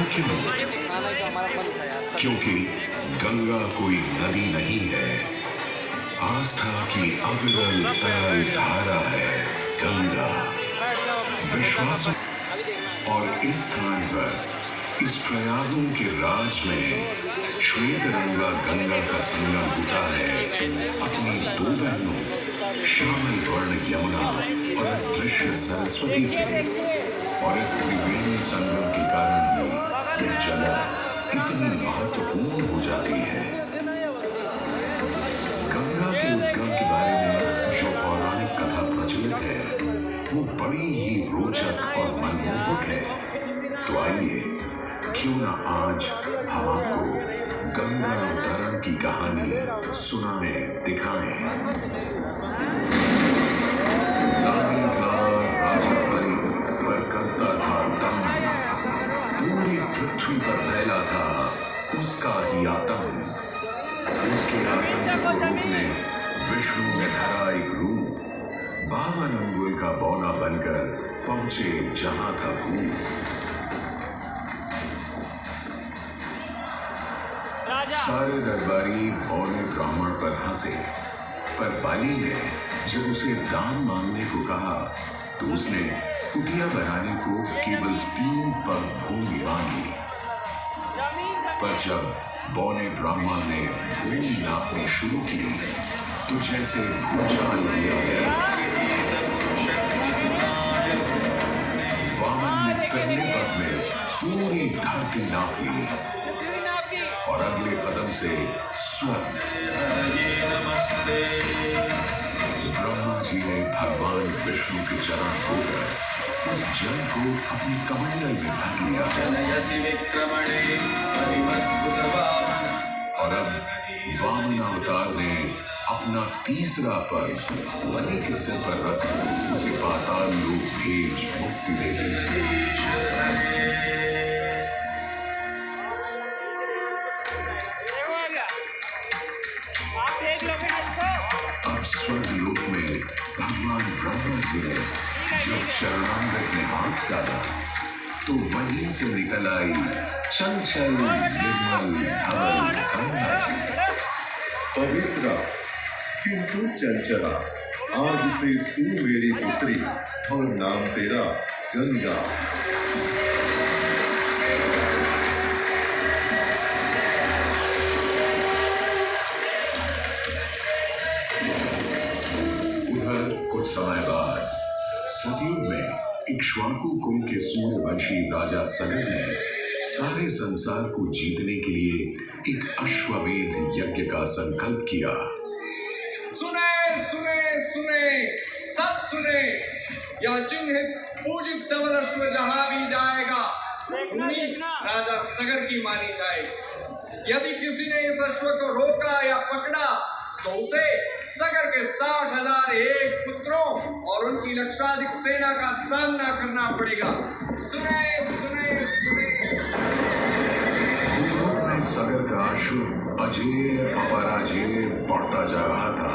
क्यों? क्योंकि गंगा कोई नदी नहीं है, आस्था की अविरल तरल धारा है गंगा। विश्वास और इस स्थान पर इस प्रयागों के राज में श्वेत रंगा गंगा का संगम होता है अपनी दो बहनों श्यामल वर्ण यमुना और अदृश्य सरस्वती से। और इस त्रिवेणी संगम के कारण ही यह जगह इतनी महत्वपूर्ण हो जाती है। गंगा के उद्गम के बारे में जो पौराणिक कथा प्रचलित है वो बड़ी ही रोचक और मनमोहक है। तो आइए क्यों ना आज हम आपको गंगा अवतरण की कहानी सुनाएं, दिखाएं। दानी था राजा बलि पर करता था दम, पूरी पृथ्वी पर फैला था उसका ही आतंक। उसके आतंक को रोकने विष्णु ने धरा एक रूप, 52 अंगुल का बौना बनकर पहुंचे जहां था भूत। सारे दरबारी बौने ब्राह्मण पर हंसे, पर बाली ने जब उसे दान मांगने को कहा तो उसने कुटिया बनाने को केवल 3 पग भूमि मांगी। पर जब बौने ब्राह्मण ने भूमि नापनी शुरू की तो जैसे भूचाल किया गया। वामन ने पहले पग में पूरी धरती नाप ली और अगले कदम से स्वर्ग। ब्रह्मा जी ने भगवान विष्णु के चरण धोकर उस जल को अपनी कमंडल में भर लिया। और अब वामन अवतार ने अपना तीसरा पग बलि के सिर पर रख उसे पाताल लोक भेज मुक्ति दे दी। अब स्वर्ग लोक में भगवान ब्रह्मा जी ने जब शरणागत में हाथ डाला तो वहीं से निकल आई चल चल निर्मल धवल गंगा जी। पवित्र किंतु चंचला, आज से तू मेरी पुत्री और नाम तेरा गंगा। कुछ समय बाद सतयुग में इक्ष्वाकु कुल के सूर्यवंशी राजा सगर ने सारे संसार को जीतने के लिए एक अश्वमेध यज्ञ का संकल्प किया। सुने सुने सुने सब सुने, यह चिन्हित पूजित धवल अश्व जहां भी जाएगा भूमि राजा सगर की मानी जाएगी। यदि किसी ने इस अश्व को रोका या पकड़ा तो उसे सगर के 60,001 पुत्रों और उनकी लक्षाधिक सेना का सामना करना पड़ेगा। सुने सुने सुने। भूलोक में सगर का अश्व अजेय अपराजेय बढ़ता जा रहा था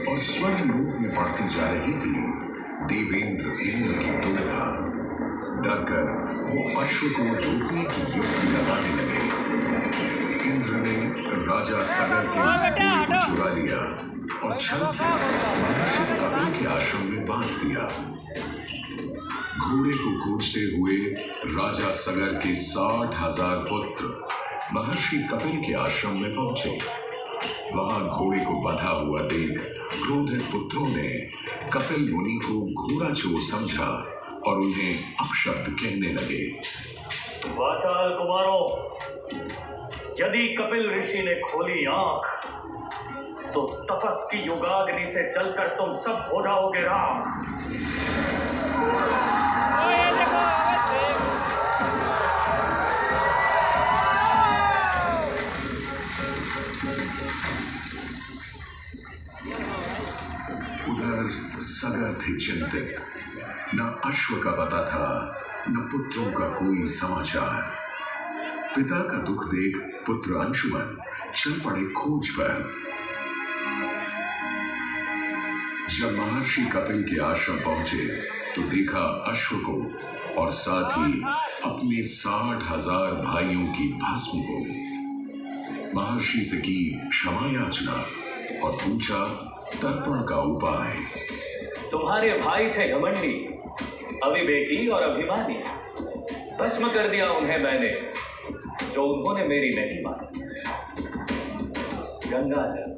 और स्वर्ग लोक में बढ़ती जा रही थी देवेंद्र इंद्र की तुलना। डरकर वो अश्व को रोकने की युक्ति लगाने लगे। इंद्र ने राजा सगर के उस घोड़े को चुरा लिया और छल से महर्षि कपिल के आश्रम में बांध दिया। घोड़े को खोजते हुए राजा सगर के 60,000 पुत्र महर्षि कपिल के आश्रम में पहुंचे। वहां घोड़े को बंधा हुआ देख क्रोधित पुत्रों ने कपिल मुनि को घोड़ा चोर समझा और उन्हें अपशब्द कहने लगे। वाचाल कुमारों, यदि कपिल ऋषि ने खोली आंख तो तपस की युगाग्नि से जलकर तुम सब हो जाओगे राख। उधर सगर थे चिंतित, न अश्व का पता था न पुत्रों का कोई समाचार। पिता का दुख देख पुत्र अंशुमन चल पड़े खोज पर। जब महर्षि कपिल के आश्रम पहुंचे तो देखा अश्व को और साथ ही अपने 60,000 भाइयों की भस्म को। महर्षि से की क्षमा याचना और पूछा तर्पण का उपाय। तुम्हारे भाई थे घमंडी, अविवेकी और अभिमानी। भस्म कर दिया उन्हें मैंने, जो उन्होंने मेरी नहीं मानी। गंगा जल,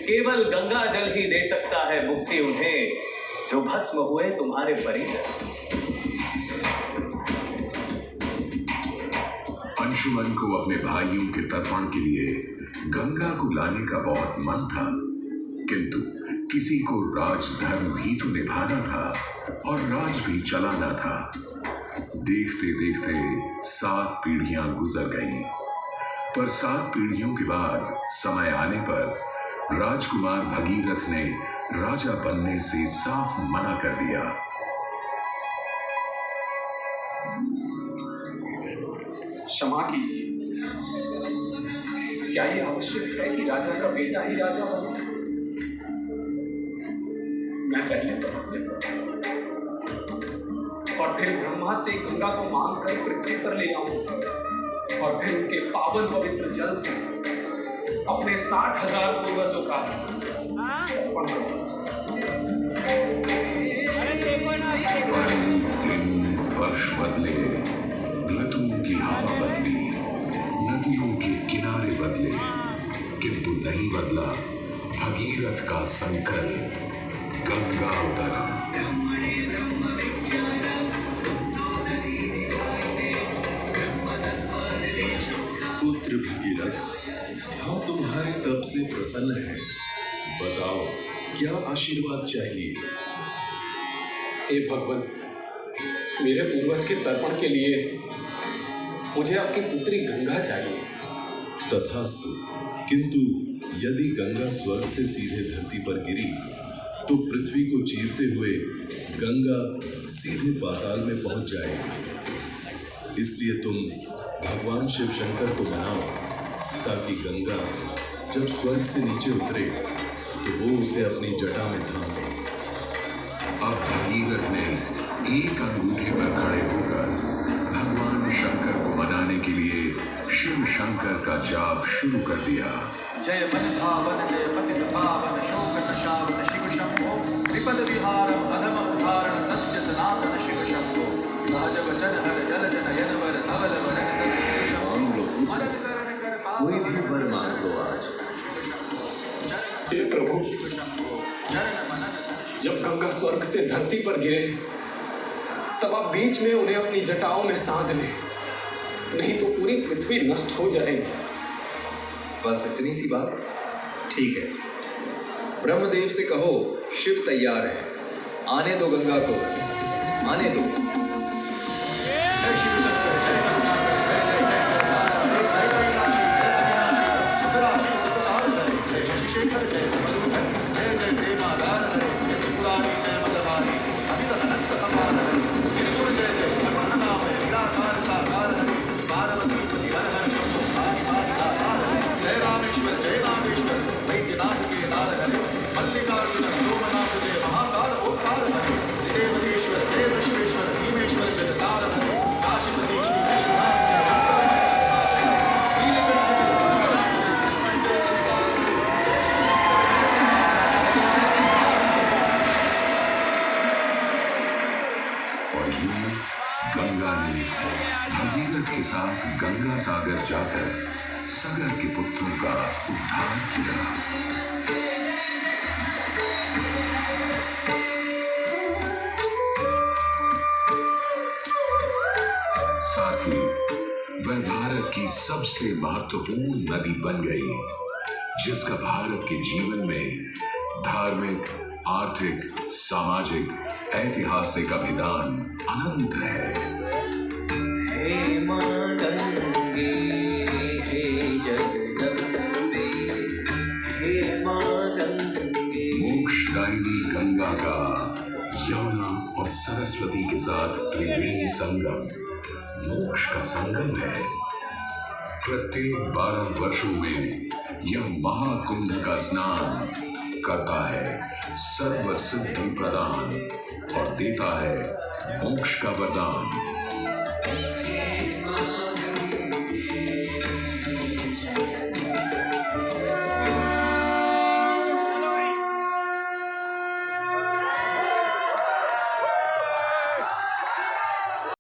केवल गंगा जल ही दे सकता है मुक्ति उन्हें, जो भस्म हुए तुम्हारे परिजन। अंशुमन को अपने भाइयों के तर्पण के लिए गंगा को लाने का बहुत मन था, किंतु किसी को राजधर्म भी तो निभाना था और राज भी चलाना था। देखते देखते 7 पीढ़ियां गुजर गईं, पर 7 पीढ़ियों के बाद समय आने पर राजकुमार भगीरथ ने राजा बनने से साफ मना कर दिया। क्षमा कीजिए, क्या ये आवश्यक है कि राजा का बेटा ही राजा बने? मैं पहले तपस्या करूं और फिर ब्रह्मा से गंगा को मांग कर पृथ्वी पर ले आऊं और फिर उनके पावन पवित्र जल से अपने 60,000 पूर्वजों का तर्पण करूं। दिन वर्ष बदले, ऋतुओं की हवा बदली, नदियों के किनारे बदले, किंतु नहीं बदला भगीरथ का संकल्प, गंगा उतरन। पुत्र भगीरथ, हम तुम्हारे तप से प्रसन्न हैं। बताओ क्या आशीर्वाद चाहिए? हे भगवान, मेरे पूर्वज के तर्पण के लिए मुझे आपकी पुत्री गंगा चाहिए। तथास्तु, किंतु यदि गंगा स्वर्ग से सीधे धरती पर गिरी तो पृथ्वी को चीरते हुए गंगा सीधे पाताल में पहुंच जाएगी। इसलिए तुम भगवान शिव शंकर को मनाओ ताकि गंगा जब स्वर्ग से नीचे उतरे तो वो उसे अपनी जटा में थाम ले। अब भगीरथ ने एक अंगूठे पर खड़े होकर भगवान शंकर को मनाने के लिए शिव शंकर का जाप शुरू कर दिया। जय मन भावन जय पतित पावन शोक नशावन शिव शंभो, विपद विहारम अधम उद्धारण सत्य सनातन शिव शंभो, सहज वचन हर जल जनयन वर धवल वरण शिव शंभो। कोई भी वर मांग लो आज। हे प्रभु, जब गंगा स्वर्ग से धरती पर गिरे तब आप बीच में उन्हें अपनी जटाओं में साध लें, नहीं तो पूरी पृथ्वी नष्ट हो जाएगी। बस इतनी सी बात? ठीक है, ब्रह्मदेव से कहो शिव तैयार है, आने दो गंगा को, आने दो। गंगा ने भगीरथ के साथ गंगा सागर जाकर सगर के पुत्रों का उद्धार किया। साथ ही वह भारत की सबसे महत्वपूर्ण नदी बन गई, जिसका भारत के जीवन में धार्मिक, आर्थिक, सामाजिक, ऐतिहासिक अभिदान अनंत है। हे मां गंगे, हे जगदम्बे, हे मां गंगे। मोक्षदायिनी गंगा का यमुना और सरस्वती के साथ त्रिवेणी संगम मोक्ष का संगम है। प्रत्येक 12 वर्षों में यह महाकुंभ का स्नान करता है सर्व सिद्धि प्रदान और देता है मोक्ष का वरदान